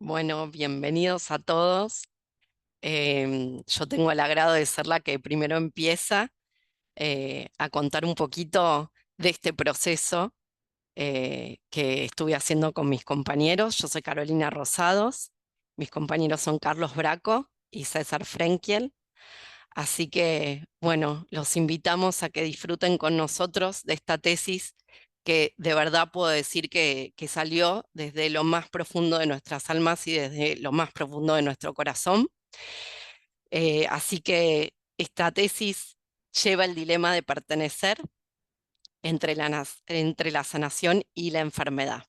Bueno, bienvenidos a todos. Yo tengo el agrado de ser la que primero empieza a contar un poquito de este proceso que estuve haciendo con mis compañeros. Yo soy Carolina Rosados, mis compañeros son Carlos Braco y César Frenkiel. Así que, bueno, los invitamos a que disfruten con nosotros de esta tesis que de verdad puedo decir que salió desde lo más profundo de nuestras almas y desde lo más profundo de nuestro corazón. Así que esta tesis lleva el dilema de pertenecer entre la sanación y la enfermedad.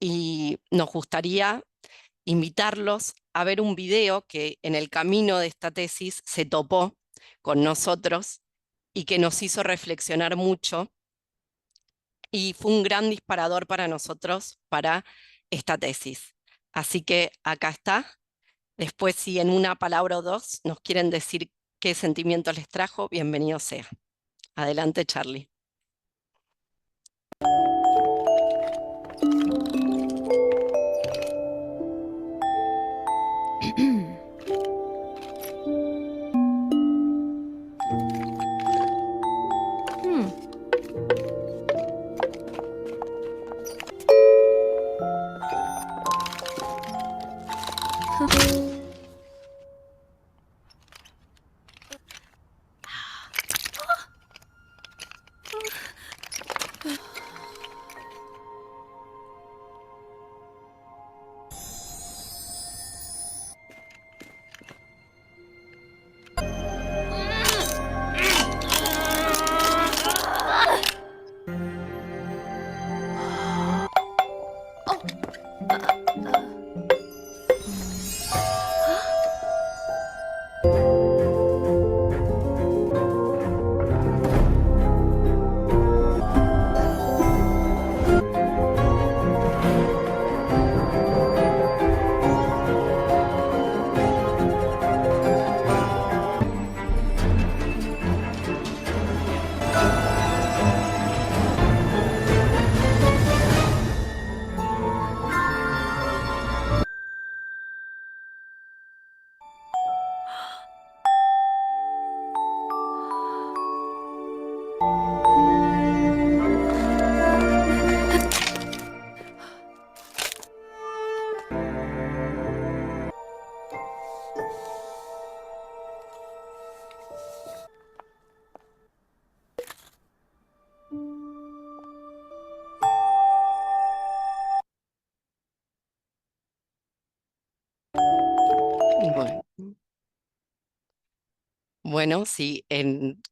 Y nos gustaría invitarlos a ver un video que en el camino de esta tesis se topó con nosotros y que nos hizo reflexionar mucho y fue un gran disparador para nosotros para esta tesis. Así que acá está. Después, si en una palabra o dos nos quieren decir qué sentimiento les trajo, bienvenido sea. Adelante, Charlie. Bueno, bueno, si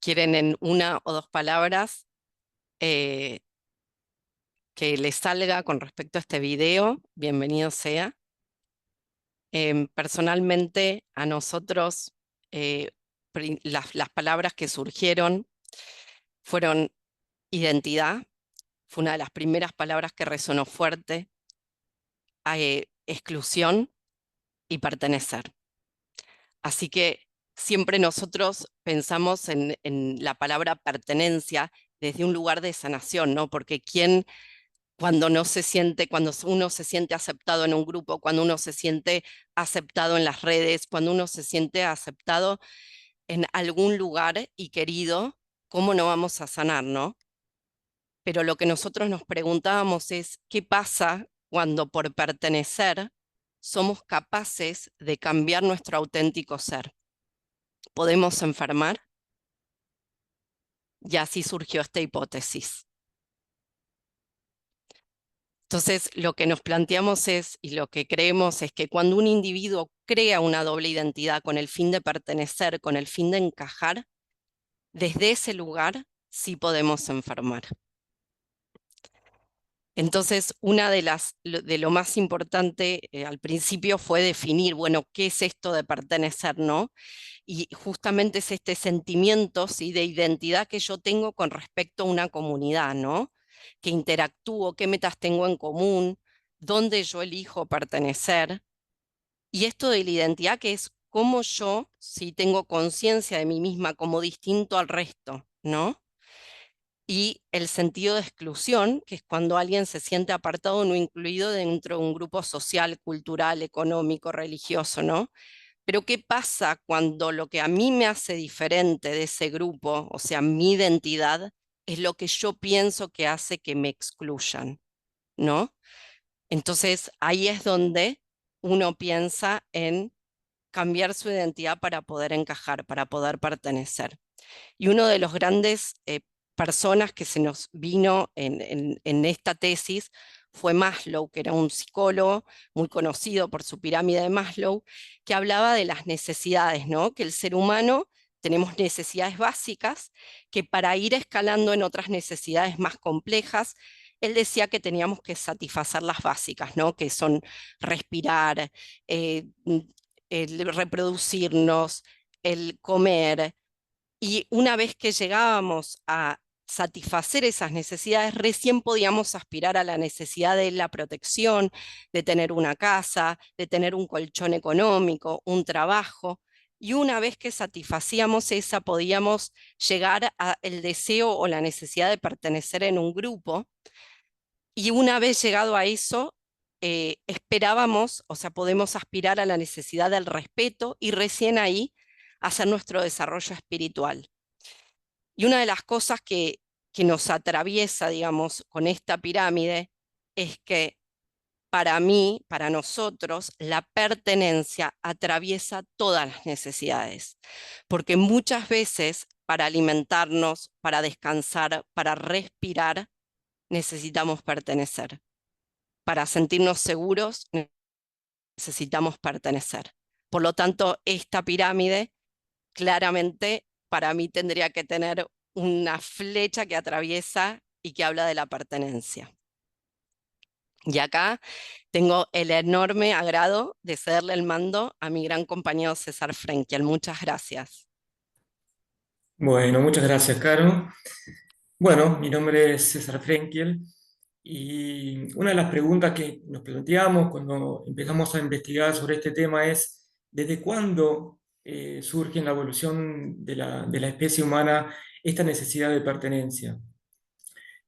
quieren en una o dos palabras eh, que les salga con respecto a este video, bienvenido sea. Personalmente, a nosotros, las palabras que surgieron fueron identidad, fue una de las primeras palabras que resonó fuerte, exclusión y pertenecer. Así que siempre nosotros pensamos en la palabra pertenencia desde un lugar de sanación, ¿no? Porque cuando no se siente, cuando uno se siente aceptado en un grupo, cuando uno se siente aceptado en las redes, cuando uno se siente aceptado en algún lugar y querido, ¿cómo no vamos a sanar, no? Pero lo que nosotros nos preguntábamos es, ¿qué pasa cuando por pertenecer somos capaces de cambiar nuestro auténtico ser? ¿Podemos enfermar? Y así surgió esta hipótesis. Entonces, lo que nos planteamos es, y lo que creemos es que cuando un individuo crea una doble identidad con el fin de pertenecer, con el fin de encajar, desde ese lugar sí podemos enfermar. Entonces, una de lo más importante al principio fue definir, bueno, ¿qué es esto de pertenecer, no? Y justamente es este sentimiento, ¿sí?, de identidad que yo tengo con respecto a una comunidad, ¿no? Que interactúo, qué metas tengo en común, dónde yo elijo pertenecer. Y esto de la identidad, que es cómo yo, sí, tengo conciencia de mí misma como distinto al resto, ¿no? y el sentido de exclusión, que es cuando alguien se siente apartado o no incluido dentro de un grupo social, cultural, económico, religioso, ¿no? Pero ¿qué pasa cuando lo que a mí me hace diferente de ese grupo, o sea, mi identidad, es lo que yo pienso que hace que me excluyan, ¿no? Entonces ahí es donde uno piensa en cambiar su identidad para poder encajar, para poder pertenecer. Y uno de los grandes personas que se nos vino en esta tesis fue Maslow, que era un psicólogo muy conocido por su pirámide de Maslow, que hablaba de las necesidades, ¿no? Que el ser humano tenemos necesidades básicas, que para ir escalando en otras necesidades más complejas, él decía que teníamos que satisfacer las básicas, ¿no? Que son respirar, eh, el reproducirnos, el comer, y una vez que llegábamos a satisfacer esas necesidades, recién podíamos aspirar a la necesidad de la protección, de tener una casa, de tener un colchón económico, un trabajo. Y una vez que satisfacíamos esa, podíamos llegar al deseo o la necesidad de pertenecer en un grupo. Y una vez llegado a eso, esperábamos, o sea, podemos aspirar a la necesidad del respeto y recién ahí hacer nuestro desarrollo espiritual. Y una de las cosas que nos atraviesa, digamos, con esta pirámide es que para mí, para nosotros, la pertenencia atraviesa todas las necesidades, porque muchas veces para alimentarnos, para descansar, para respirar, necesitamos pertenecer. Para sentirnos seguros, necesitamos pertenecer. Por lo tanto, esta pirámide claramente para mí tendría que tener una flecha que atraviesa y que habla de la pertenencia. Y acá tengo el enorme agrado de cederle el mando a mi gran compañero César Frenkiel. Muchas gracias. Bueno, muchas gracias, Caro. Bueno, mi nombre es César Frenkiel y una de las preguntas que nos planteamos cuando empezamos a investigar sobre este tema es ¿desde cuándo surge en la evolución de la especie humana esta necesidad de pertenencia?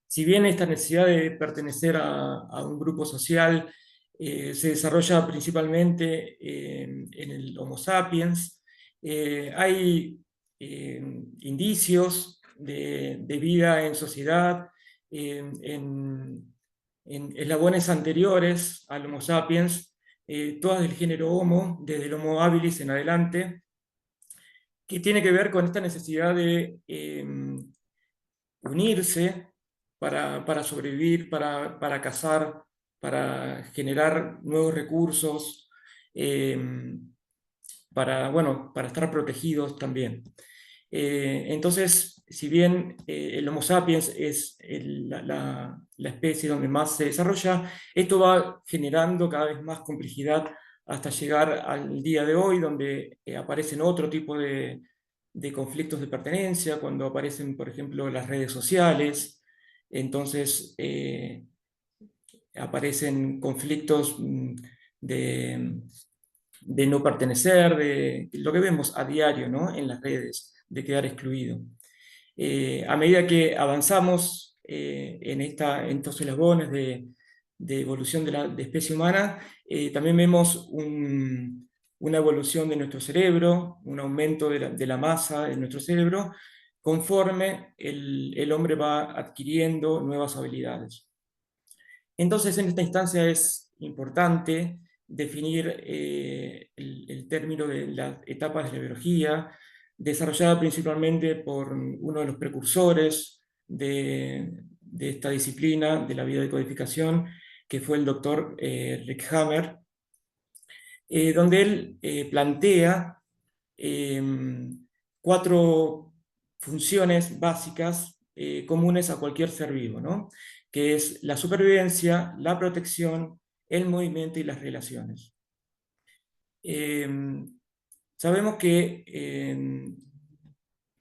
Si bien esta necesidad de pertenecer a un grupo social se desarrolla principalmente en el Homo sapiens, hay indicios de vida en sociedad en eslabones anteriores al Homo sapiens, todas del género Homo, desde el Homo habilis en adelante, que tiene que ver con esta necesidad de unirse para sobrevivir, para cazar, para generar nuevos recursos, eh, bueno, para estar protegidos también. Entonces, si bien el Homo sapiens es la especie donde más se desarrolla, esto va generando cada vez más complejidad hasta llegar al día de hoy, donde aparecen otro tipo de conflictos de pertenencia, cuando aparecen, por ejemplo, las redes sociales, entonces aparecen conflictos de, de no pertenecer, de lo que vemos a diario, ¿no? En las redes, de quedar excluido. A medida que avanzamos en estos eslabones de evolución de especie humana, también vemos una evolución de nuestro cerebro, un aumento de la masa de nuestro cerebro, conforme el hombre va adquiriendo nuevas habilidades. Entonces, en esta instancia es importante definir el término de las etapas de la biología, desarrollada principalmente por uno de los precursores de esta disciplina de la biodecodificación, que fue el doctor Rick Hammer, donde él plantea eh, cuatro funciones básicas comunes a cualquier ser vivo, ¿no? Que es la supervivencia, la protección, el movimiento y las relaciones. Eh, Sabemos que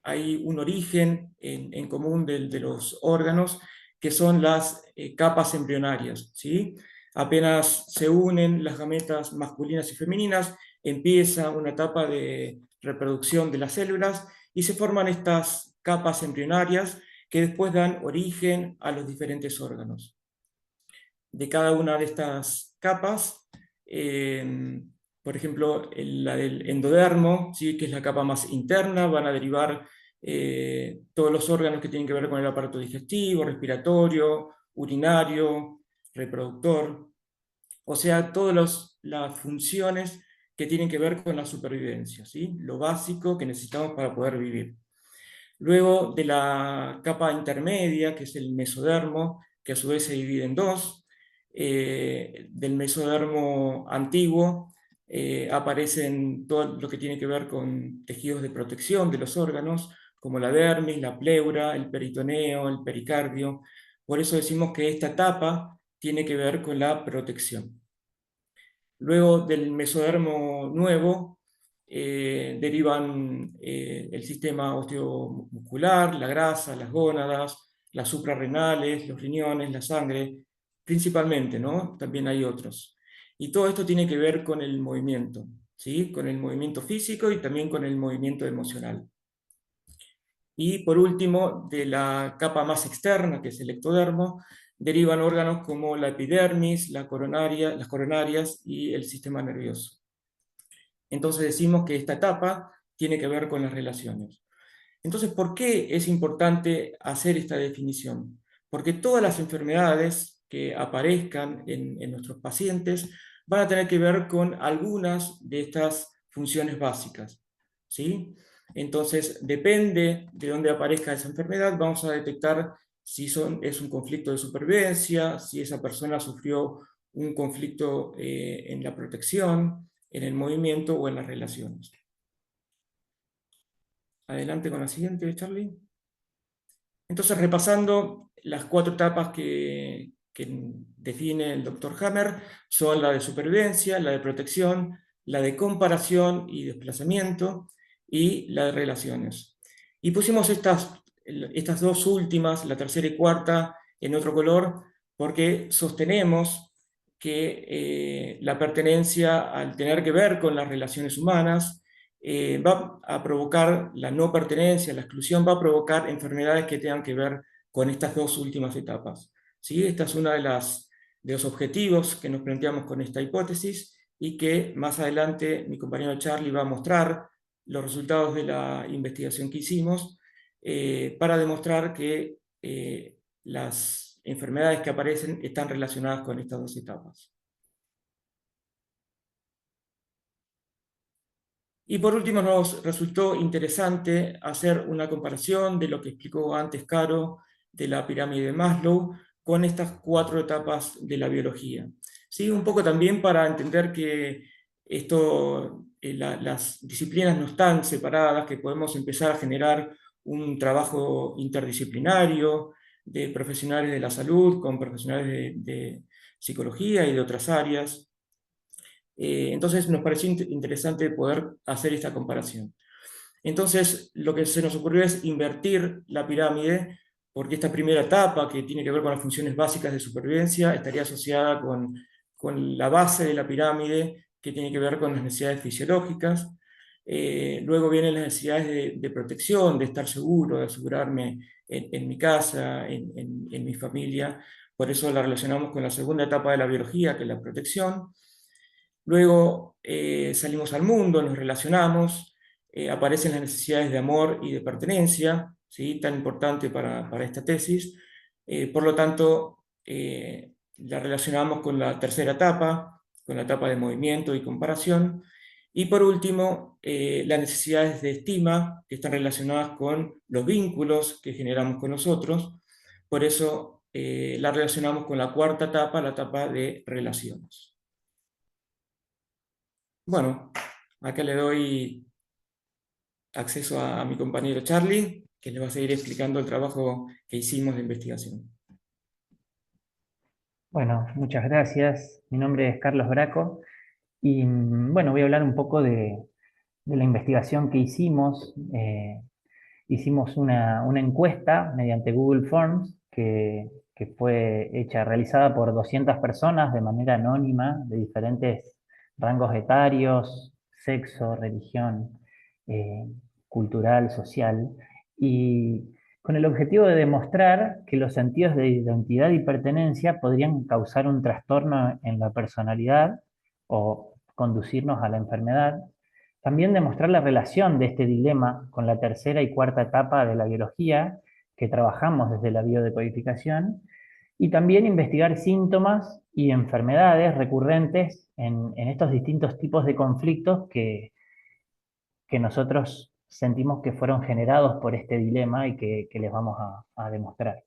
hay un origen en común de los órganos que son las capas embrionarias, ¿sí? Apenas se unen las gametas masculinas y femeninas, empieza una etapa de reproducción de las células y se forman estas capas embrionarias que después dan origen a los diferentes órganos. De cada una de estas capas, por ejemplo, la del endodermo, ¿sí? Que es la capa más interna, van a derivar todos los órganos que tienen que ver con el aparato digestivo, respiratorio, urinario, reproductor, o sea, todas las funciones que tienen que ver con la supervivencia, ¿sí? Lo básico que necesitamos para poder vivir. Luego de la capa intermedia, que es el mesodermo, que a su vez se divide en dos, del mesodermo antiguo aparecen todo lo que tiene que ver con tejidos de protección de los órganos, como la dermis, la pleura, el peritoneo, el pericardio. Por eso decimos que esta etapa tiene que ver con la protección. Luego del mesodermo nuevo derivan el sistema osteomuscular, la grasa, las gónadas, las suprarrenales, los riñones, la sangre, principalmente, ¿no? También hay otros. Y todo esto tiene que ver con el movimiento, ¿sí? Con el movimiento físico y también con el movimiento emocional. Y por último, de la capa más externa, que es el ectodermo, derivan órganos como la epidermis, la coronaria, las coronarias y el sistema nervioso. Entonces decimos que esta etapa tiene que ver con las relaciones. Entonces, ¿por qué es importante hacer esta definición? Porque todas las enfermedades que aparezcan en nuestros pacientes van a tener que ver con algunas de estas funciones básicas, ¿sí? Entonces, depende de dónde aparezca esa enfermedad, vamos a detectar si es un conflicto de supervivencia, si esa persona sufrió un conflicto en la protección, en el movimiento o en las relaciones. Adelante con la siguiente, Charlie. Entonces, repasando las cuatro etapas que define el doctor Hammer, son la de supervivencia, la de protección, la de comparación y desplazamiento, y la de relaciones. Y pusimos estas dos últimas, la tercera y cuarta, en otro color, porque sostenemos que la pertenencia, al tener que ver con las relaciones humanas, va a provocar la no pertenencia, la exclusión, va a provocar enfermedades que tengan que ver con estas dos últimas etapas. ¿Sí? Esta es una de los objetivos que nos planteamos con esta hipótesis y que más adelante mi compañero Charlie va a mostrar los resultados de la investigación que hicimos para demostrar que las enfermedades que aparecen están relacionadas con estas dos etapas. Y por último, nos resultó interesante hacer una comparación de lo que explicó antes Caro de la pirámide de Maslow con estas cuatro etapas de la biología. ¿Sí? Un poco también para entender que las disciplinas no están separadas, que podemos empezar a generar un trabajo interdisciplinario de profesionales de la salud con profesionales de psicología y de otras áreas. Entonces nos pareció interesante poder hacer esta comparación. Entonces lo que se nos ocurrió es invertir la pirámide, porque esta primera etapa, que tiene que ver con las funciones básicas de supervivencia, estaría asociada con la base de la pirámide, que tiene que ver con las necesidades fisiológicas. Luego vienen las necesidades de protección, de estar seguro, de asegurarme en mi casa, en mi familia. Por eso la relacionamos con la segunda etapa de la biología, que es la protección. Luego salimos al mundo, nos relacionamos, aparecen las necesidades de amor y de pertenencia, ¿sí? Tan importante para esta tesis. Por lo tanto, la relacionamos con la tercera etapa, con la etapa de movimiento y comparación. Y por último, las necesidades de estima, que están relacionadas con los vínculos que generamos con nosotros. Por eso la relacionamos con la cuarta etapa, la etapa de relaciones. Bueno, acá le doy acceso a mi compañero Charlie, que le va a seguir explicando el trabajo que hicimos de investigación. Bueno, muchas gracias. Mi nombre es Carlos Braco y bueno, voy a hablar un poco de la investigación que hicimos. Hicimos una encuesta mediante Google Forms que fue realizada por 200 personas de manera anónima, de diferentes rangos etarios, sexo, religión, cultural, social. Y con el objetivo de demostrar que los sentidos de identidad y pertenencia podrían causar un trastorno en la personalidad o conducirnos a la enfermedad. También demostrar la relación de este dilema con la tercera y cuarta etapa de la biología, que trabajamos desde la biodecodificación, y también investigar síntomas y enfermedades recurrentes en estos distintos tipos de conflictos que nosotros sentimos que fueron generados por este dilema y que les vamos a demostrar.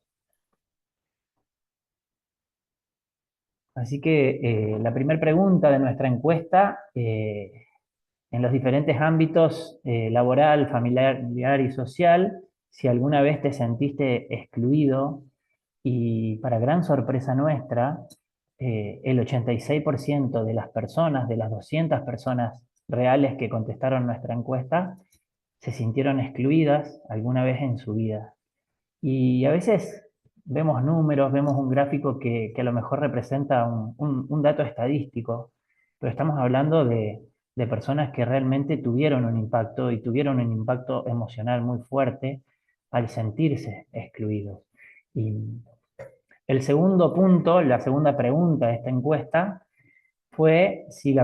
Así que la primera pregunta de nuestra encuesta, en los diferentes ámbitos laboral, familiar y social, si alguna vez te sentiste excluido, y para gran sorpresa nuestra, el 86% de las personas, de las 200 personas reales que contestaron nuestra encuesta, se sintieron excluidas alguna vez en su vida. Y a veces vemos números, vemos un gráfico que a lo mejor representa un dato estadístico, pero estamos hablando de personas que realmente tuvieron un impacto y tuvieron un impacto emocional muy fuerte al sentirse excluidos. Y el segundo punto, la segunda pregunta de esta encuesta fue si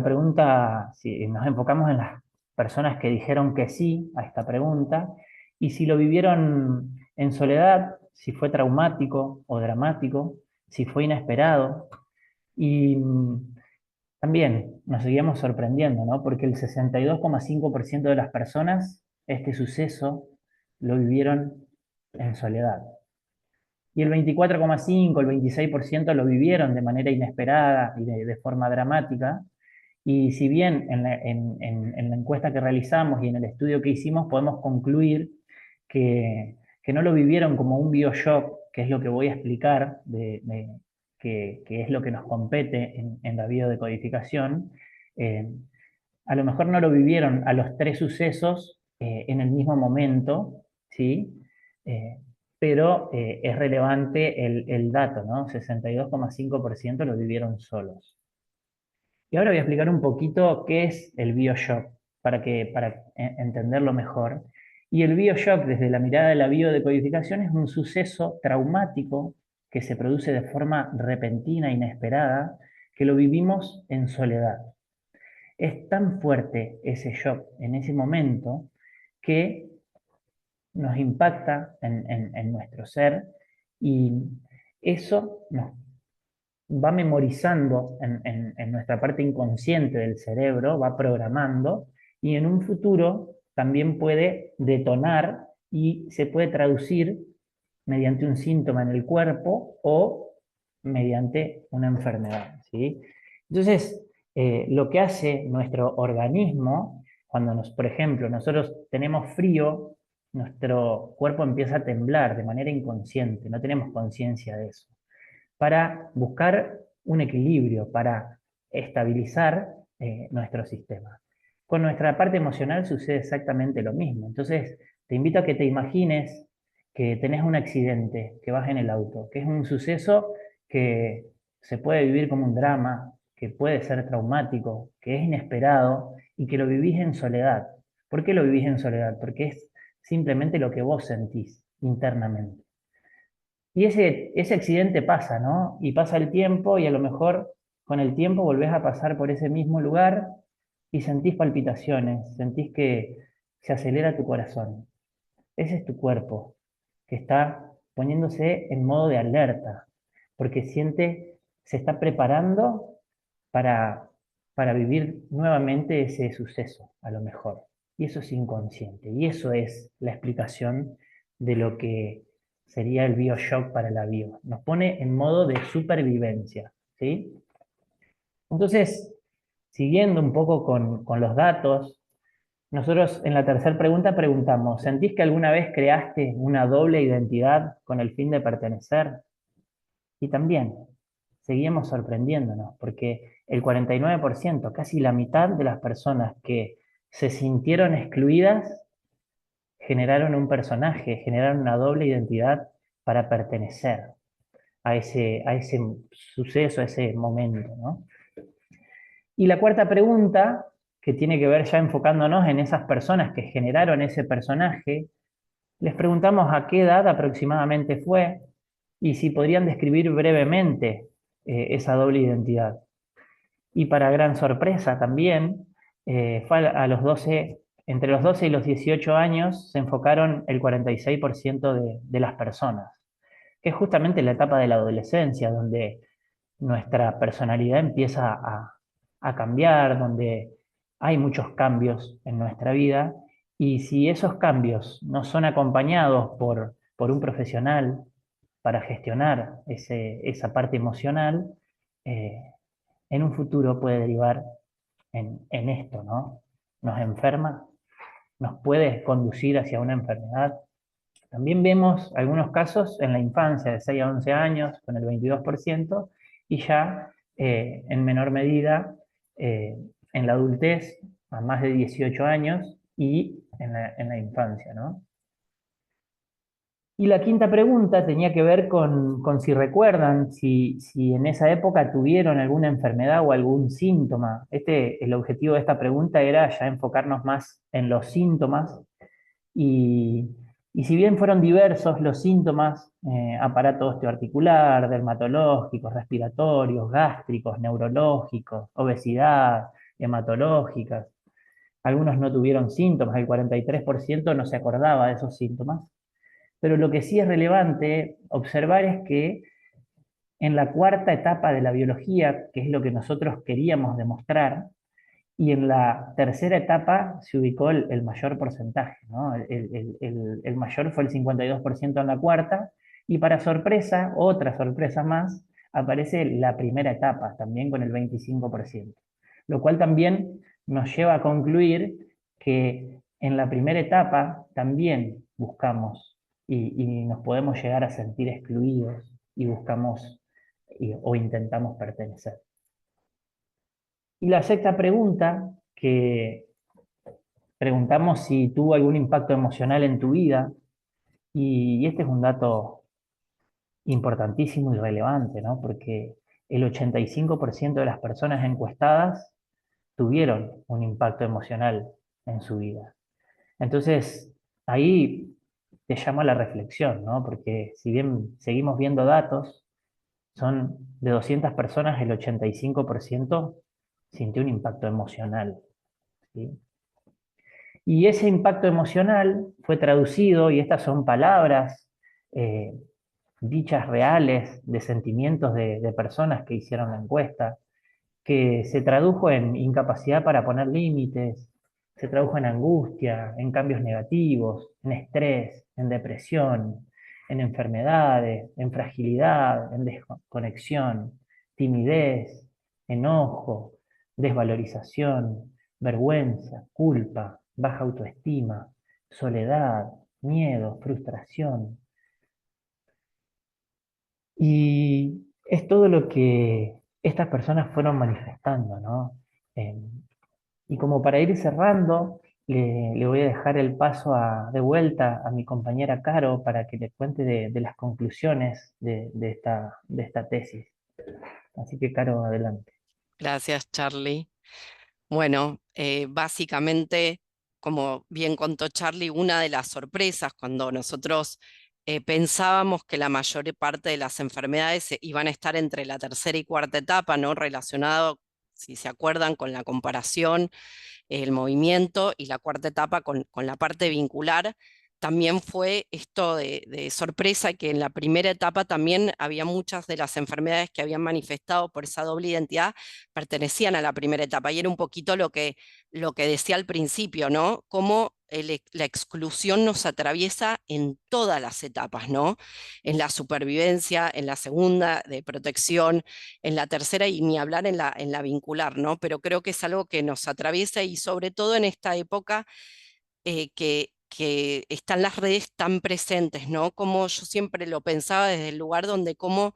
si nos enfocamos en las personas que dijeron que sí a esta pregunta y si lo vivieron en soledad, si fue traumático o dramático, si fue inesperado. Y también nos seguíamos sorprendiendo, ¿no? Porque el 62,5% de las personas este suceso lo vivieron en soledad. Y el 24,5, el 26% lo vivieron de manera inesperada y de forma dramática. Y si bien en la encuesta que realizamos y en el estudio que hicimos podemos concluir que no lo vivieron como un bioshock, que es lo que voy a explicar, que es lo que nos compete en la biodecodificación, a lo mejor no lo vivieron a los tres sucesos en el mismo momento, ¿sí? Pero es relevante el dato, ¿no? 62,5% lo vivieron solos. Y ahora voy a explicar un poquito qué es el bioshock, para entenderlo mejor. Y el bioshock, desde la mirada de la biodecodificación, es un suceso traumático que se produce de forma repentina, inesperada, que lo vivimos en soledad. Es tan fuerte ese shock en ese momento que nos impacta en nuestro ser y eso nos va memorizando en nuestra parte inconsciente del cerebro, va programando y en un futuro también puede detonar y se puede traducir mediante un síntoma en el cuerpo o mediante una enfermedad, ¿sí? Entonces, lo que hace nuestro organismo, cuando por ejemplo, nosotros tenemos frío, nuestro cuerpo empieza a temblar de manera inconsciente, no tenemos conciencia de eso, para buscar un equilibrio, para estabilizar nuestro sistema. Con nuestra parte emocional sucede exactamente lo mismo. Entonces, te invito a que te imagines que tenés un accidente, que vas en el auto, que es un suceso que se puede vivir como un drama, que puede ser traumático, que es inesperado y que lo vivís en soledad. ¿Por qué lo vivís en soledad? Porque es simplemente lo que vos sentís internamente. Y ese accidente pasa, ¿no? Y pasa el tiempo y a lo mejor con el tiempo volvés a pasar por ese mismo lugar y sentís palpitaciones, sentís que se acelera tu corazón. Ese es tu cuerpo que está poniéndose en modo de alerta, porque se está preparando para, para vivir nuevamente ese suceso, a lo mejor. Y eso es inconsciente. Y eso es la explicación de lo que sería el bioshock para la bio. Nos pone en modo de supervivencia, ¿sí? Entonces, siguiendo un poco con los datos, nosotros en la tercera pregunta preguntamos, ¿sentís que alguna vez creaste una doble identidad con el fin de pertenecer? Y también seguimos sorprendiéndonos, porque el 49%, casi la mitad de las personas que se sintieron excluidas, generaron un personaje, generaron una doble identidad para pertenecer a ese suceso, a ese momento, ¿no? Y la cuarta pregunta, que tiene que ver ya enfocándonos en esas personas que generaron ese personaje, Les preguntamos a qué edad aproximadamente fue y si podrían describir brevemente esa doble identidad. Y para gran sorpresa también, fue a los 12, entre los 12 y los 18 años se enfocaron el 46% de las personas, que es justamente la etapa de la adolescencia, donde nuestra personalidad empieza a cambiar, donde hay muchos cambios en nuestra vida, y si esos cambios no son acompañados por un profesional para gestionar esa parte emocional, eh, en un futuro puede derivar en esto, ¿no? Nos enferma, nos puede conducir hacia una enfermedad. También vemos algunos casos en la infancia, de 6 a 11 años, con el 22%, y ya en menor medida eh, en la adultez, a más de 18 años, y en la infancia, ¿no? Y la quinta pregunta tenía que ver con si recuerdan, si en esa época tuvieron alguna enfermedad o algún síntoma. El objetivo de esta pregunta era ya enfocarnos más en los síntomas y, y si bien fueron diversos los síntomas, aparato osteoarticular, dermatológicos, respiratorios, gástricos, neurológicos, obesidad, hematológicas, algunos no tuvieron síntomas, el 43% no se acordaba de esos síntomas, pero lo que sí es relevante observar es que en la cuarta etapa de la biología, que es lo que nosotros queríamos demostrar, y en la tercera etapa se ubicó el mayor porcentaje, ¿no? El mayor fue el 52% en la cuarta, y para sorpresa, otra sorpresa más, aparece la primera etapa, también con el 25%, lo cual también nos lleva a concluir que en la primera etapa también buscamos y nos podemos llegar a sentir excluidos y buscamos o intentamos pertenecer. Y la sexta pregunta, que preguntamos si tuvo algún impacto emocional en tu vida, y este es un dato importantísimo y relevante, ¿no? Porque el 85% de las personas encuestadas tuvieron un impacto emocional en su vida. Entonces, ahí te llama a la reflexión, ¿no? Porque si bien seguimos viendo datos, son de 200 personas, el 85% sintió un impacto emocional, ¿sí? Y ese impacto emocional fue traducido, y estas son palabras eh, dichas reales de sentimientos de personas que hicieron la encuesta, que se tradujo en incapacidad para poner límites, se tradujo en angustia, en cambios negativos, en estrés, en depresión, en enfermedades, en fragilidad, en desconexión, timidez, enojo, desvalorización, vergüenza, culpa, baja autoestima, soledad, miedo, frustración. Y es todo lo que estas personas fueron manifestando, ¿no? Eh, y como para ir cerrando, le voy a dejar el paso de vuelta a mi compañera Caro para que le cuente de las conclusiones de esta tesis. Así que, Caro, adelante. Gracias, Charlie. Bueno, básicamente, como bien contó Charlie, una de las sorpresas cuando nosotros pensábamos que la mayor parte de las enfermedades iban a estar entre la tercera y cuarta etapa, ¿no? Relacionado, si se acuerdan, con la comparación, el movimiento, y la cuarta etapa con la parte vincular. También fue esto de sorpresa que en la primera etapa también había muchas de las enfermedades que habían manifestado por esa doble identidad pertenecían a la primera etapa, y era un poquito lo que decía al principio, ¿no? Cómo la exclusión nos atraviesa en todas las etapas, ¿no? En la supervivencia, en la segunda de protección, en la tercera, y ni hablar en la vincular, ¿no? Pero creo que es algo que nos atraviesa, y sobre todo en esta época que están las redes tan presentes, ¿no? Como yo siempre lo pensaba desde el lugar donde como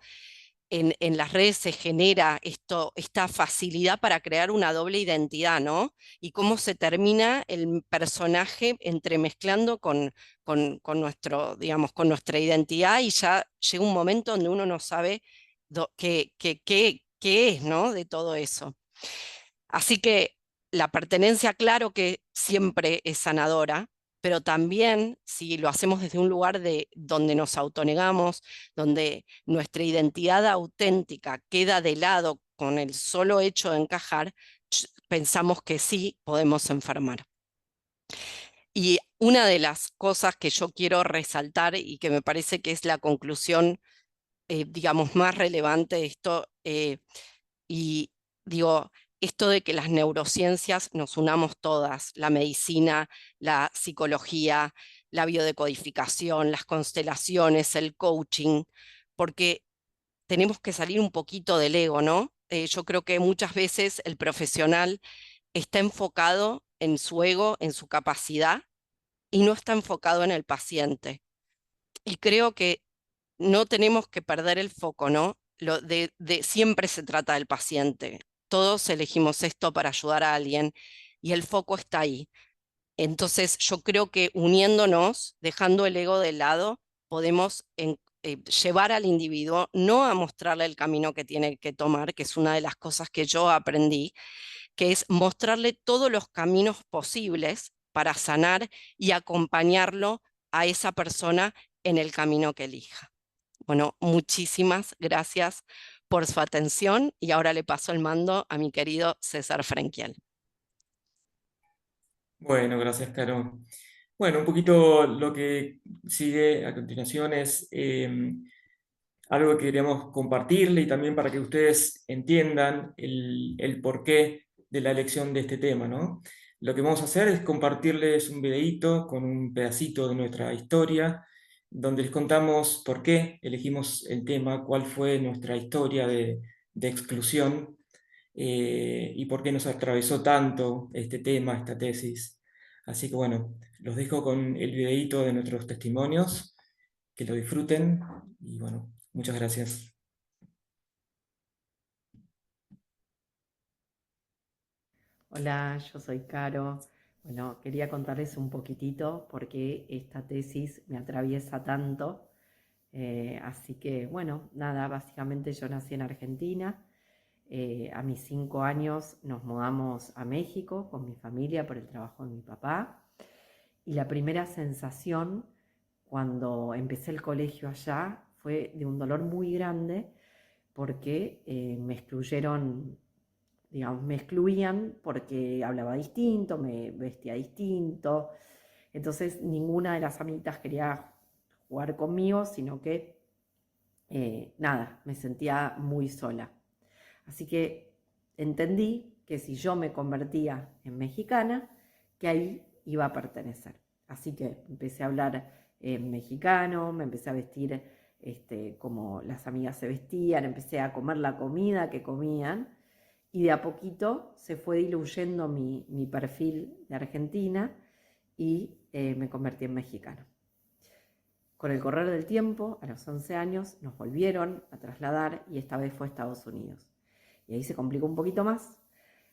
en las redes se genera esta facilidad para crear una doble identidad, ¿no? Y cómo se termina el personaje entremezclando con nuestro, digamos, con nuestra identidad, y ya llega un momento donde uno no sabe qué es, ¿no? De todo eso. Así que la pertenencia, claro que siempre es sanadora, pero también si lo hacemos desde un lugar donde nos autonegamos, donde nuestra identidad auténtica queda de lado con el solo hecho de encajar, pensamos que sí podemos enfermar. Y una de las cosas que yo quiero resaltar y que me parece que es la conclusión, digamos, más relevante de esto, y digo, esto de que las neurociencias nos unamos todas, la medicina, la psicología, la biodecodificación, las constelaciones, el coaching, porque tenemos que salir un poquito del ego, ¿no? Yo creo que muchas veces el profesional está enfocado en su ego, en su capacidad, y no está enfocado en el paciente. Y creo que no tenemos que perder el foco, ¿no? Siempre se trata del paciente. Todos elegimos esto para ayudar a alguien y el foco está ahí. Entonces, yo creo que uniéndonos, dejando el ego de lado, podemos llevar al individuo no a mostrarle el camino que tiene que tomar, que es una de las cosas que yo aprendí, que es mostrarle todos los caminos posibles para sanar y acompañarlo a esa persona en el camino que elija. Bueno, muchísimas gracias por su atención y ahora le paso el mando a mi querido César Frenkiel. Bueno, gracias, Caro. Bueno, un poquito lo que sigue a continuación es algo que queremos compartirle y también para que ustedes entiendan el porqué de la elección de este tema, ¿no? Lo que vamos a hacer es compartirles un videíto con un pedacito de nuestra historia, donde les contamos por qué elegimos el tema, cuál fue nuestra historia de exclusión y por qué nos atravesó tanto este tema, esta tesis. Así que bueno, los dejo con el videíto de nuestros testimonios, que lo disfruten y bueno, muchas gracias. Hola, yo soy Caro. Bueno, quería contarles un poquitito por qué esta tesis me atraviesa tanto. Así que, bueno, nada, básicamente yo nací en Argentina. A mis 5 años nos mudamos a México con mi familia por el trabajo de mi papá. Y la primera sensación cuando empecé el colegio allá fue de un dolor muy grande porque me excluyeron, digamos, me excluían porque hablaba distinto, me vestía distinto. Entonces ninguna de las amiguitas quería jugar conmigo, sino que nada, me sentía muy sola. Así que entendí que si yo me convertía en mexicana, que ahí iba a pertenecer. Así que empecé a hablar mexicano, me empecé a vestir como las amigas se vestían, empecé a comer la comida que comían y de a poquito se fue diluyendo mi perfil de argentina y me convertí en mexicana. Con el correr del tiempo, a los 11 años, nos volvieron a trasladar y esta vez fue a Estados Unidos. Y ahí se complicó un poquito más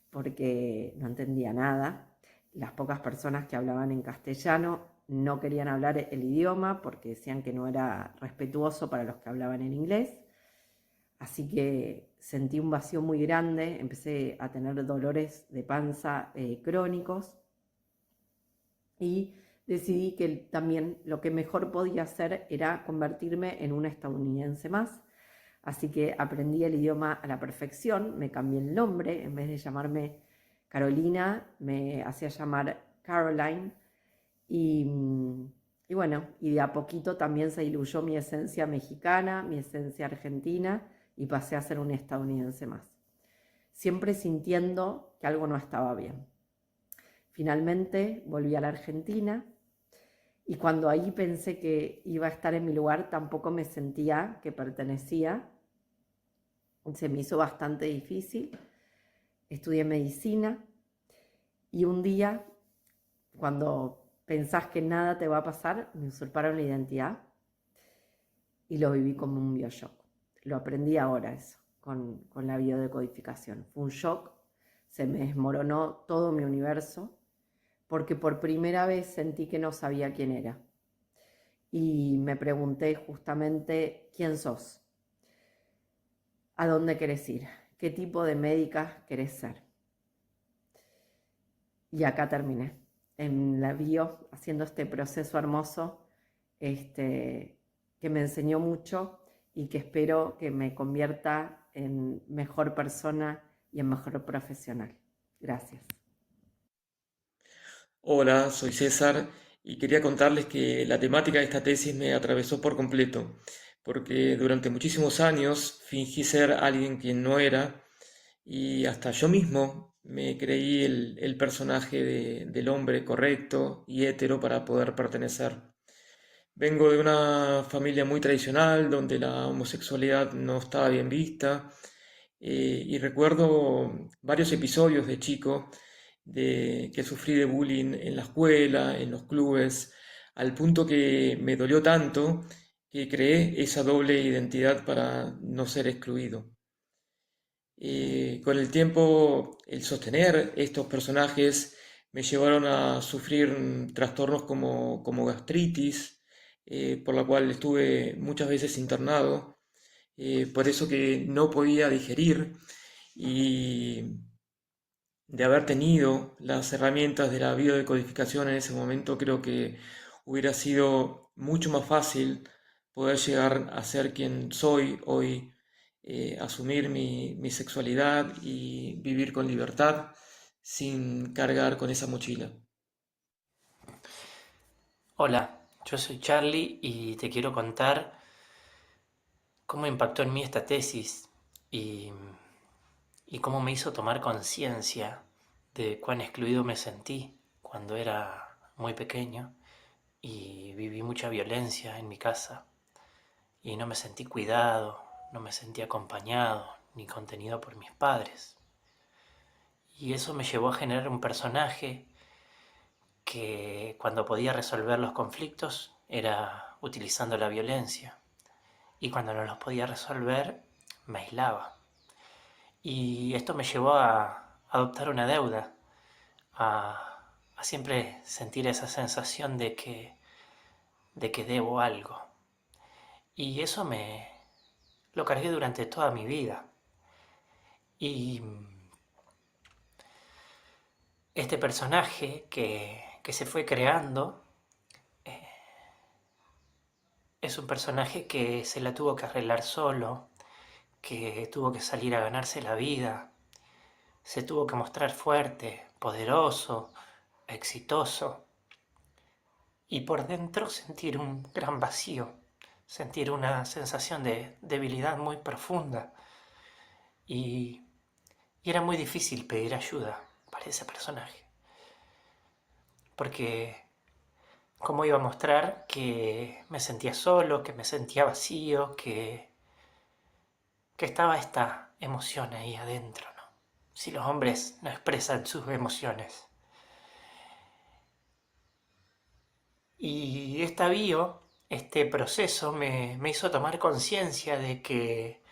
porque no entendía nada. Las pocas personas que hablaban en castellano no querían hablar el idioma porque decían que no era respetuoso para los que hablaban en inglés. Así que sentí un vacío muy grande, empecé a tener dolores de panza crónicos y decidí que también lo que mejor podía hacer era convertirme en una estadounidense más. Así que aprendí el idioma a la perfección, me cambié el nombre, en vez de llamarme Carolina, me hacía llamar Caroline. Y bueno, y de a poquito también se diluyó mi esencia mexicana, mi esencia argentina, y pasé a ser un estadounidense más, siempre sintiendo que algo no estaba bien. Finalmente volví a la Argentina y cuando ahí pensé que iba a estar en mi lugar, tampoco me sentía que pertenecía. Se me hizo bastante difícil. Estudié medicina y un día, cuando pensás que nada te va a pasar, me usurparon la identidad y lo viví como un bioshock. Lo aprendí ahora eso, con la biodecodificación. Fue un shock, se me desmoronó todo mi universo, porque por primera vez sentí que no sabía quién era. Y me pregunté justamente, ¿quién sos? ¿A dónde querés ir? ¿Qué tipo de médica querés ser? Y acá terminé. en la bio, haciendo este proceso hermoso, que me enseñó mucho y que espero que me convierta en mejor persona y en mejor profesional. Gracias. Hola, soy César y quería contarles que la temática de esta tesis me atravesó por completo, porque durante muchísimos años fingí ser alguien que no era y hasta yo mismo me creí el personaje del hombre correcto y hétero para poder pertenecer. Vengo de una familia muy tradicional donde la homosexualidad no estaba bien vista y recuerdo varios episodios de chico que sufrí de bullying en la escuela, en los clubes, al punto que me dolió tanto que creé esa doble identidad para no ser excluido. Con el tiempo, el sostener estos personajes me llevaron a sufrir trastornos como gastritis, por la cual estuve muchas veces internado, por eso que no podía digerir y de haber tenido las herramientas de la biodecodificación en ese momento, creo que hubiera sido mucho más fácil poder llegar a ser quien soy hoy, asumir mi sexualidad y vivir con libertad sin cargar con esa mochila. Hola, yo soy Charlie y te quiero contar cómo impactó en mí esta tesis y, y cómo me hizo tomar conciencia de cuán excluido me sentí cuando era muy pequeño y viví mucha violencia en mi casa y no me sentí cuidado, no me sentí acompañado ni contenido por mis padres. Y eso me llevó a generar un personaje que cuando podía resolver los conflictos era utilizando la violencia y cuando no los podía resolver me aislaba. Y esto me llevó a adoptar una deuda, a siempre sentir esa sensación de que debo algo. Y eso me lo cargué durante toda mi vida. Y este personaje que se fue creando es un personaje que se la tuvo que arreglar solo, que tuvo que salir a ganarse la vida, se tuvo que mostrar fuerte, poderoso, exitoso, y por dentro sentir un gran vacío, sentir una sensación de debilidad muy profunda. Y, y era muy difícil pedir ayuda para ese personaje, porque cómo iba a mostrar que me sentía solo, que me sentía vacío, que estaba esta emoción ahí adentro, ¿no? Si los hombres no expresan sus emociones. Y este proceso me hizo tomar conciencia de que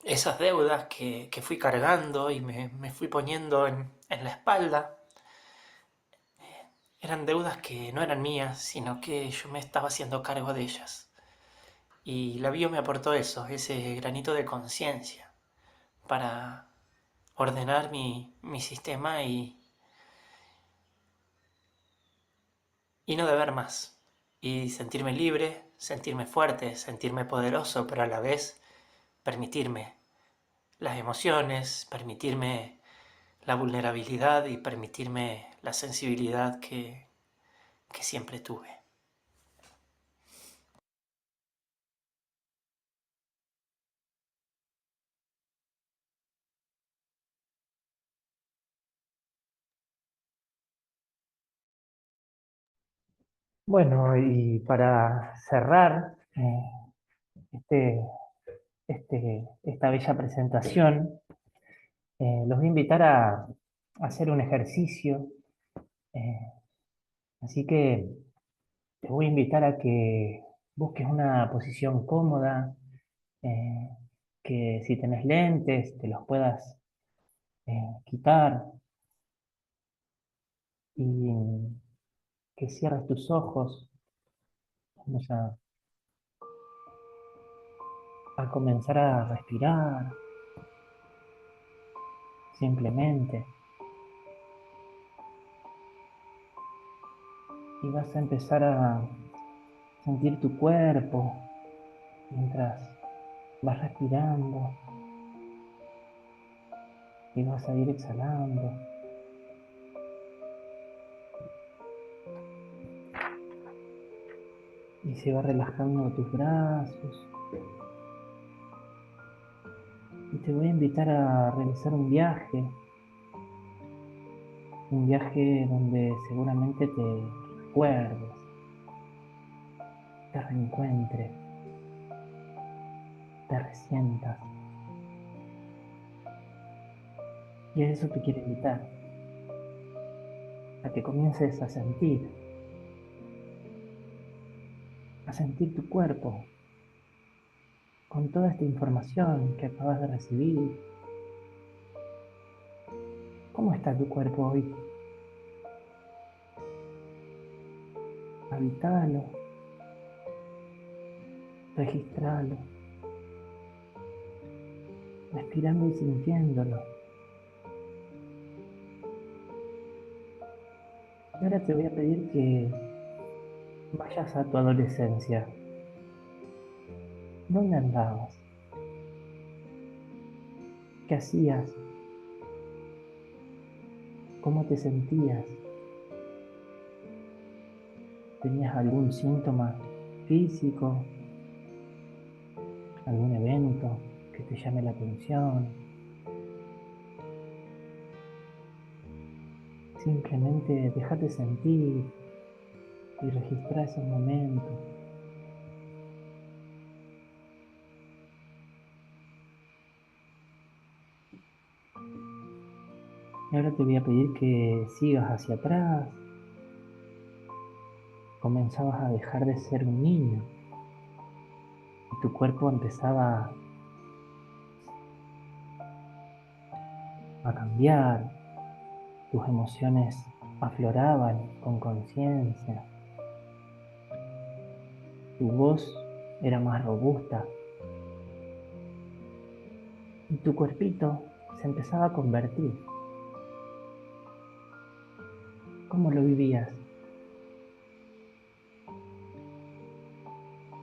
esas deudas que fui cargando y me fui poniendo en la espalda eran deudas que no eran mías, sino que yo me estaba haciendo cargo de ellas. Y la bio me aportó eso, ese granito de conciencia para ordenar mi sistema y no deber más. Y sentirme libre, sentirme fuerte, sentirme poderoso, pero a la vez permitirme las emociones, permitirme la vulnerabilidad y permitirme la sensibilidad que siempre tuve. Bueno, y para cerrar este, esta bella presentación, los voy a invitar a hacer un ejercicio. eh, Así que te voy a invitar a que busques una posición cómoda, eh, que si tenés lentes te los puedas quitar y que cierres tus ojos. Vamos a comenzar a respirar simplemente. y vas a empezar a sentir tu cuerpo mientras vas respirando y vas a ir exhalando. Y se va relajando tus brazos. Y te voy a invitar a realizar un viaje donde seguramente te recuerdes, te reencuentres, te resientas. Y a eso te quiero invitar, a que comiences a sentir tu cuerpo con toda esta información que acabas de recibir. ¿Cómo está tu cuerpo hoy? Habitalo, registralo, respirando y sintiéndolo. Y ahora te voy a pedir que vayas a tu adolescencia. ¿Dónde andabas? ¿Qué hacías? ¿Cómo te sentías? ¿Tenías algún síntoma físico? ¿Algún evento que te llame la atención? Simplemente déjate sentir y registra esos momentos. Y ahora te voy a pedir que sigas hacia atrás. Comenzabas a dejar de ser un niño y tu cuerpo empezaba a cambiar, tus emociones afloraban con conciencia, tu voz era más robusta y tu cuerpito se empezaba a convertir. ¿Cómo lo vivías?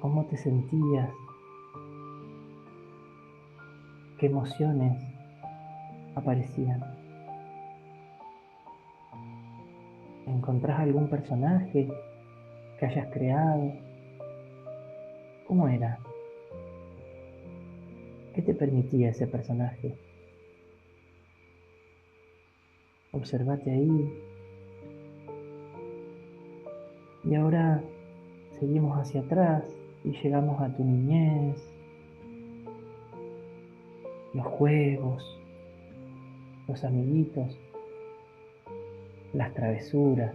¿Cómo te sentías? ¿Qué emociones aparecían? ¿Encontrás algún personaje que hayas creado? ¿Cómo era? ¿Qué te permitía ese personaje? Observate ahí. Y ahora seguimos hacia atrás y llegamos a tu niñez, los juegos, los amiguitos, las travesuras,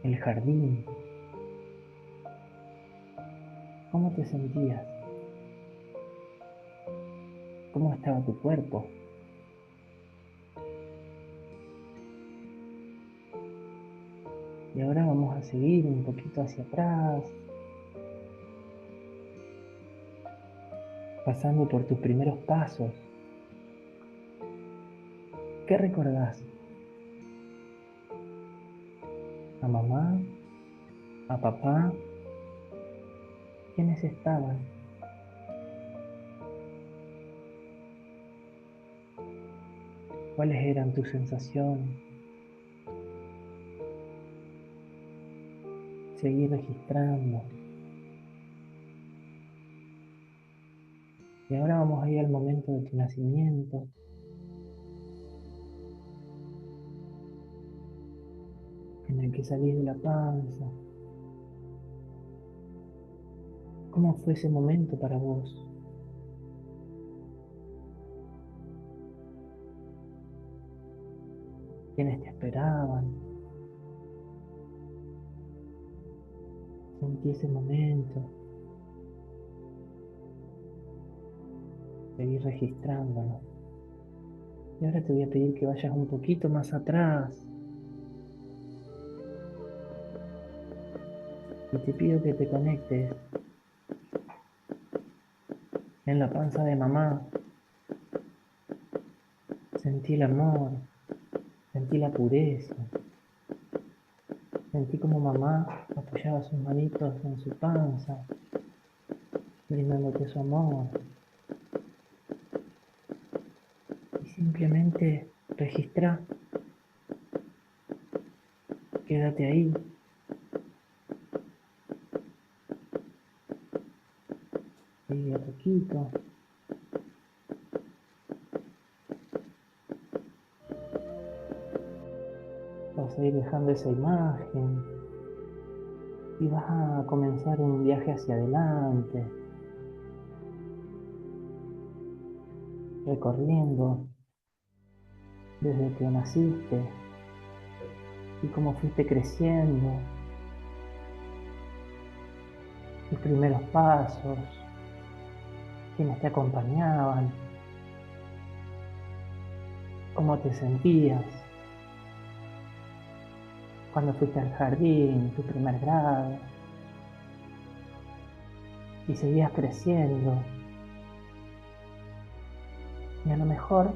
el jardín. ¿Cómo te sentías? ¿Cómo estaba tu cuerpo? Y ahora vamos a seguir un poquito hacia atrás, pasando por tus primeros pasos. ¿Qué recordás? ¿A mamá? ¿A papá? ¿Quiénes estaban? ¿Cuáles eran tus sensaciones? Seguir registrando. Y ahora vamos a ir al momento de tu nacimiento. En el que salís de la panza. ¿Cómo fue ese momento para vos? ¿Quiénes te esperaban? Sentí ese momento. Seguí registrándolo. Y ahora te voy a pedir que vayas un poquito más atrás. Y te pido que te conectes en la panza de mamá. Sentí el amor, sentí la pureza, Sentí como mamá apoyaba sus manitos en su panza, brindándote su amor. Y simplemente registra, quédate ahí. Y a poquito vas a ir dejando esa imagen y vas a comenzar un viaje hacia adelante, recorriendo desde que naciste y cómo fuiste creciendo, tus primeros pasos, quienes te acompañaban, cómo te sentías cuando fuiste al jardín, tu primer grado, y seguías creciendo. Y a lo mejor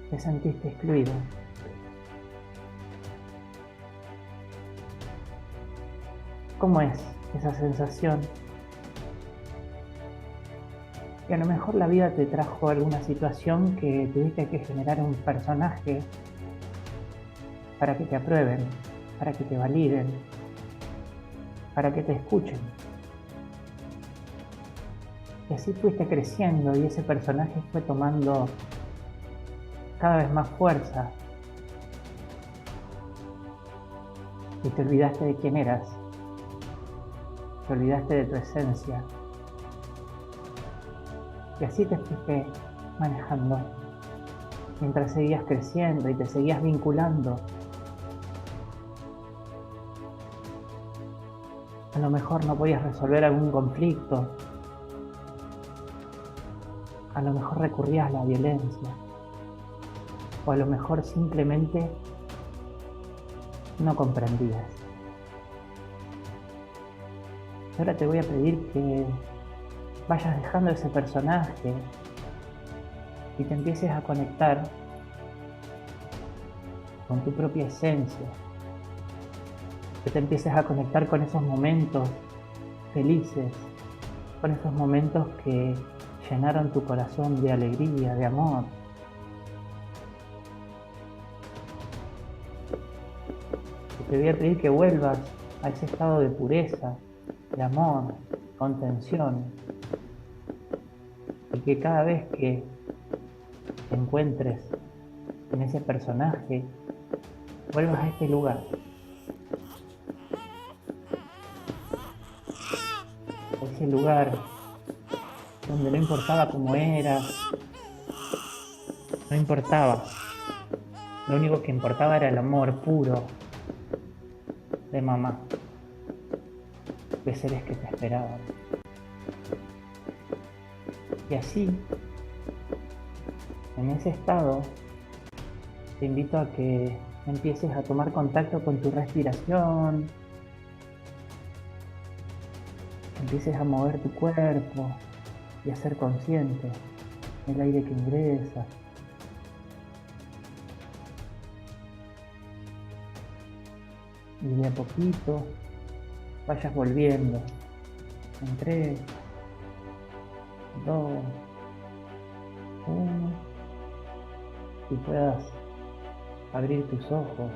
te sentiste excluido. ¿Cómo es esa sensación? Y a lo mejor la vida te trajo alguna situación que tuviste que generar un personaje para que te aprueben, para que te validen, para que te escuchen. Y así fuiste creciendo y ese personaje fue tomando cada vez más fuerza y te olvidaste de quién eras, te olvidaste de tu esencia y así te fuiste manejando mientras seguías creciendo y te seguías vinculando. A lo mejor no podías resolver algún conflicto, a lo mejor recurrías a la violencia, o a lo mejor simplemente no comprendías. Ahora te voy a pedir que vayas dejando ese personaje y te empieces a conectar con tu propia esencia, que te empieces a conectar con esos momentos felices, con esos momentos que llenaron tu corazón de alegría, de amor. Y te voy a pedir que vuelvas a ese estado de pureza, de amor, contención, y que cada vez que te encuentres en ese personaje, vuelvas a este lugar, a ese lugar donde no importaba cómo eras, no importaba, lo único que importaba era el amor puro de mamá, de seres que te esperaban. Y así, en ese estado, te invito a que empieces a tomar contacto con tu respiración, empieces a mover tu cuerpo y a ser consciente del aire que ingresa. Y de a poquito vayas volviendo en 3, 2, 1 y puedas abrir tus ojos.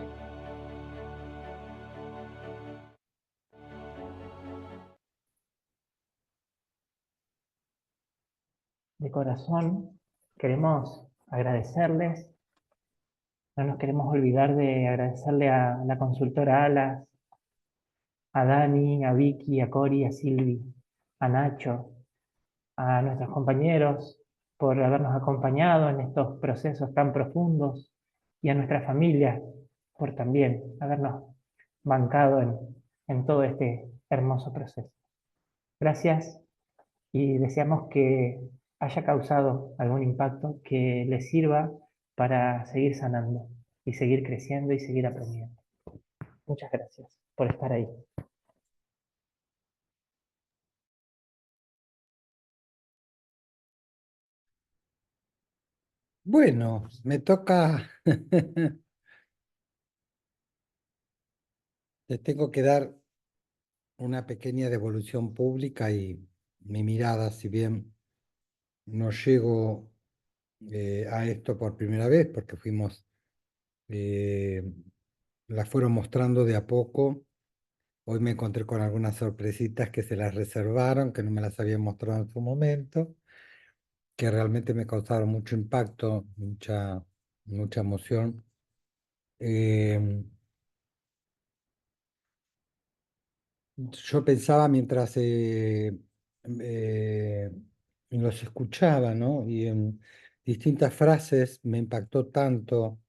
De corazón queremos agradecerles, no nos queremos olvidar de agradecerle a la consultora Alas, a Dani, a Vicky, a Cori, a Silvi, a Nacho, a nuestros compañeros por habernos acompañado en estos procesos tan profundos y a nuestra familia por también habernos bancado en todo este hermoso proceso. Gracias y deseamos que haya causado algún impacto que les sirva para seguir sanando y seguir creciendo y seguir aprendiendo. Muchas gracias por estar ahí. Bueno, me toca te tengo que dar una pequeña devolución pública y mi mirada, si bien no llego a esto por primera vez, porque eh, la fueron mostrando de a poco. Hoy me encontré con algunas sorpresitas que se las reservaron, que no me las habían mostrado en su momento, que realmente me causaron mucho impacto, mucha emoción. Eh, yo pensaba mientras eh, los escuchaba, ¿no? Y en distintas frases me impactó tanto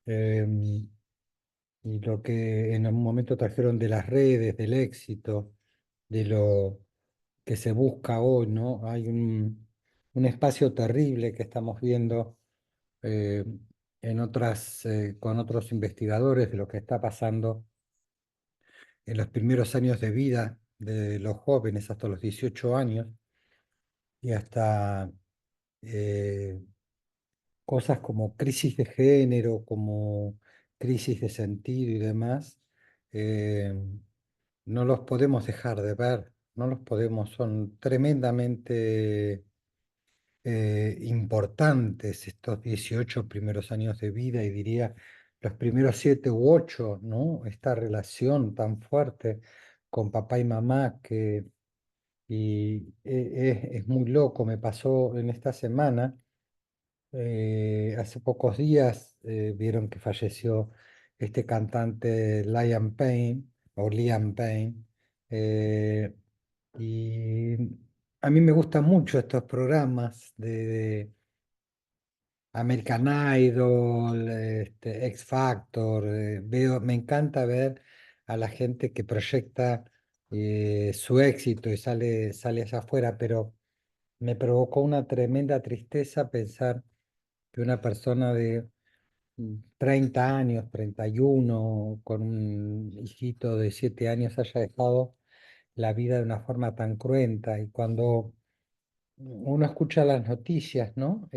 em, y lo que en un momento trajeron de las redes, del éxito, de lo que se busca hoy, ¿no? Hay un espacio terrible que estamos viendo eh, con otros investigadores de lo que está pasando en los primeros años de vida de los jóvenes hasta los 18 años y hasta eh, cosas como crisis de género, como crisis de sentido y demás, eh, no los podemos dejar de ver, no los podemos, son tremendamente importantes estos 18 primeros años de vida y diría los primeros 7 u 8, ¿no? Esta relación tan fuerte con papá y mamá es muy loco, me pasó en esta semana. Hace pocos días vieron que falleció este cantante Liam Payne, eh, y a mí me gustan mucho estos programas de American Idol, X Factor, me encanta ver a la gente que proyecta su éxito y sale hacia afuera, pero me provocó una tremenda tristeza pensar que una persona de 30 años, 31, con un hijito de 7 años haya dejado la vida de una forma tan cruenta. Y cuando uno escucha las noticias, ¿no?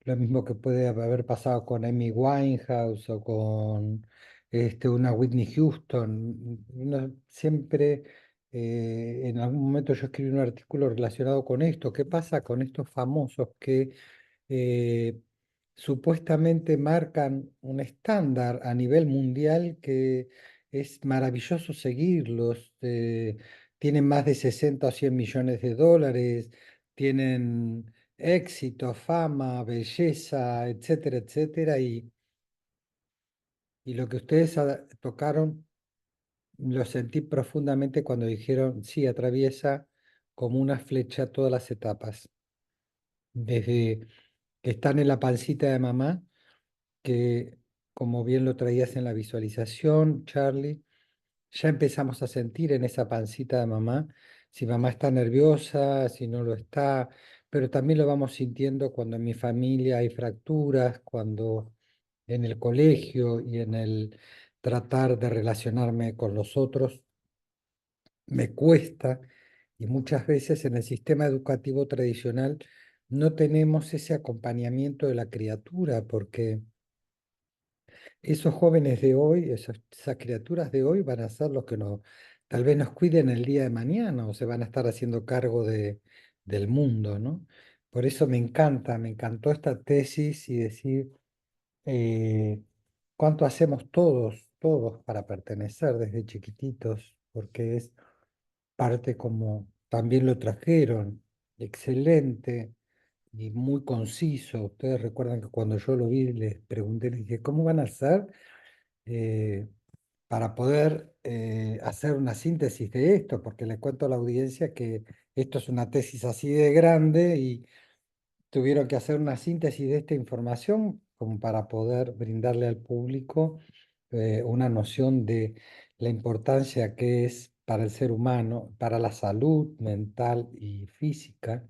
Lo mismo que puede haber pasado con Amy Winehouse o con una Whitney Houston. Uno siempre, en algún momento yo escribí un artículo relacionado con esto. ¿Qué pasa con estos famosos que eh, supuestamente marcan un estándar a nivel mundial que es maravilloso seguirlos? Tienen más de 60 o 100 millones de dólares, tienen éxito, fama, belleza, etcétera, etcétera, y lo que ustedes tocaron lo sentí profundamente cuando dijeron, sí, atraviesa como una flecha todas las etapas, desde que están en la pancita de mamá, que como bien lo traías en la visualización, Charlie, ya empezamos a sentir en esa pancita de mamá si mamá está nerviosa, si no lo está, pero también lo vamos sintiendo cuando en mi familia hay fracturas, cuando en el colegio y en el tratar de relacionarme con los otros me cuesta, y muchas veces en el sistema educativo tradicional no tenemos ese acompañamiento de la criatura porque esos jóvenes de hoy, esas criaturas de hoy van a ser los que tal vez nos cuiden el día de mañana o se van a estar haciendo cargo del mundo, ¿no? Por eso me encantó esta tesis y decir cuánto hacemos todos para pertenecer desde chiquititos, porque es parte como también lo trajeron, excelente y muy conciso. Ustedes recuerdan que cuando yo lo vi les pregunté, les dije, ¿cómo van a hacer eh, para poder hacer una síntesis de esto? Porque le cuento a la audiencia que esto es una tesis así de grande y tuvieron que hacer una síntesis de esta información como para poder brindarle al público una noción de la importancia que es para el ser humano, para la salud mental y física,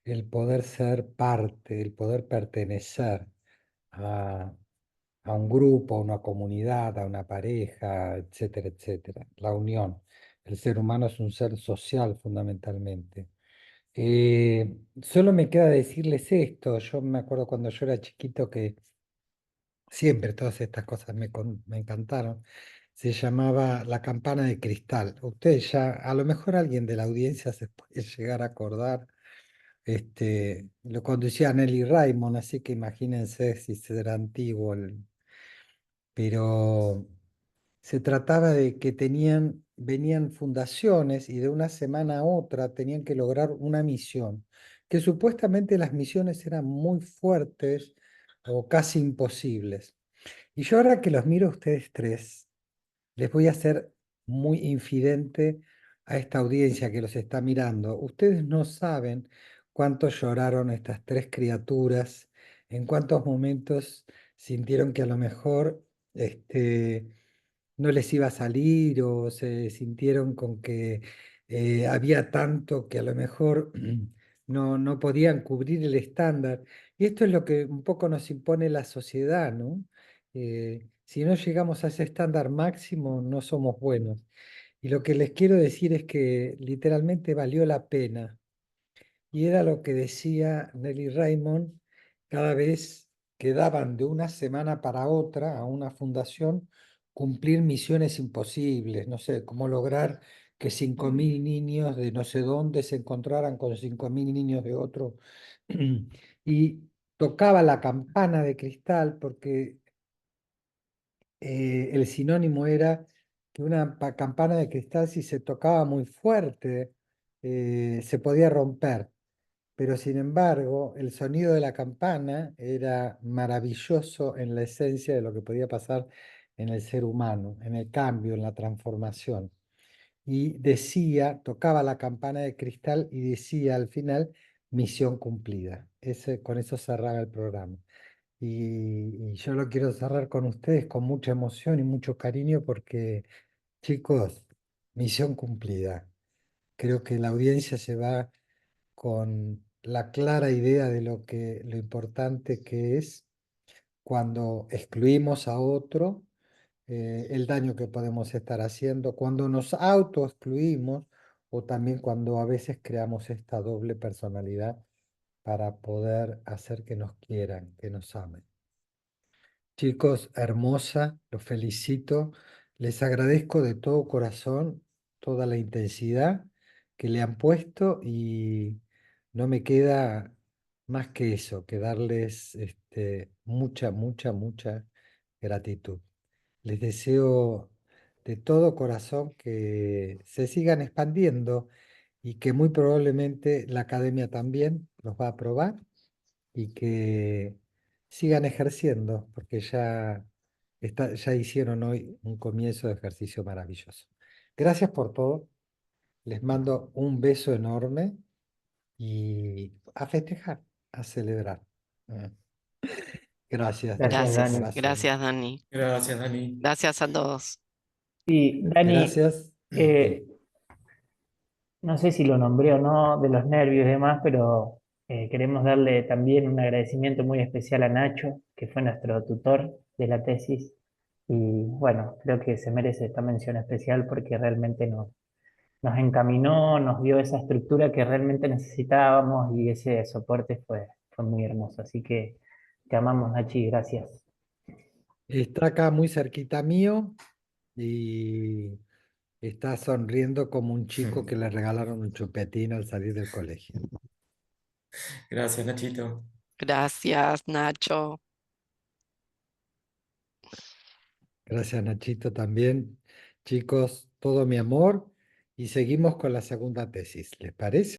el poder ser parte, el poder pertenecer a, a un grupo, a una comunidad, a una pareja, etcétera, etcétera. La unión. El ser humano es un ser social fundamentalmente. Solo me queda decirles esto. Yo me acuerdo cuando yo era chiquito que siempre todas estas cosas me encantaron. Se llamaba La Campana de Cristal. Ustedes ya, a lo mejor alguien de la audiencia se puede llegar a acordar. Lo conducía Nelly Raymond, así que imagínense si será antiguo, pero se trataba de que venían fundaciones y de una semana a otra tenían que lograr una misión, que supuestamente las misiones eran muy fuertes o casi imposibles. Y yo ahora que los miro a ustedes tres, les voy a ser muy infidente a esta audiencia que los está mirando. Ustedes no saben cuánto lloraron estas tres criaturas, en cuántos momentos sintieron que a lo mejor no les iba a salir o se sintieron con que había tanto que a lo mejor no podían cubrir el estándar. Y esto es lo que un poco nos impone la sociedad, ¿no? Si no llegamos a ese estándar máximo, no somos buenos. Y lo que les quiero decir es que literalmente valió la pena. Y era lo que decía Nelly Raymond cada vez que daban de una semana para otra a una fundación cumplir misiones imposibles. No sé, cómo lograr que 5.000 niños de no sé dónde se encontraran con 5.000 niños de otro. Y tocaba la campana de cristal porque el sinónimo era que una campana de cristal, si se tocaba muy fuerte, se podía romper. Pero sin embargo, el sonido de la campana era maravilloso en la esencia de lo que podía pasar en el ser humano, en el cambio, en la transformación. Y decía, tocaba la campana de cristal y decía al final, misión cumplida. Con eso cerraba el programa. Y yo lo quiero cerrar con ustedes con mucha emoción y mucho cariño porque, chicos, misión cumplida. Creo que la audiencia se va con la clara idea de lo importante que es cuando excluimos a otro, el daño que podemos estar haciendo, cuando nos autoexcluimos o también cuando a veces creamos esta doble personalidad para poder hacer que nos quieran, que nos amen. Chicos, hermosa, los felicito. Les agradezco de todo corazón toda la intensidad que le han puesto y no me queda más que eso, que darles mucha, mucha, mucha gratitud. Les deseo de todo corazón que se sigan expandiendo y que muy probablemente la academia también los va a aprobar y que sigan ejerciendo, porque ya hicieron hoy un comienzo de ejercicio maravilloso. Gracias por todo. Les mando un beso enorme y a festejar, a celebrar. Eh, Gracias de Gracias, todo Dani. Gracias, corazón. gracias, Dani. Gracias, Dani. Gracias a todos. Y Dani, Gracias. no sé si lo nombré o no de los nervios y demás, pero queremos darle también un agradecimiento muy especial a Nacho, que fue nuestro tutor de la tesis. Y bueno, creo que se merece esta mención especial porque realmente nos encaminó, nos dio esa estructura que realmente necesitábamos y ese soporte fue muy hermoso. Así que te amamos, Nachi, gracias. Está acá muy cerquita mío y está sonriendo como un chico que le regalaron un chupetín al salir del colegio. Gracias, Nachito. Gracias, Nacho. Gracias, Nachito, también. Chicos, todo mi amor y seguimos con la segunda tesis. ¿Les parece?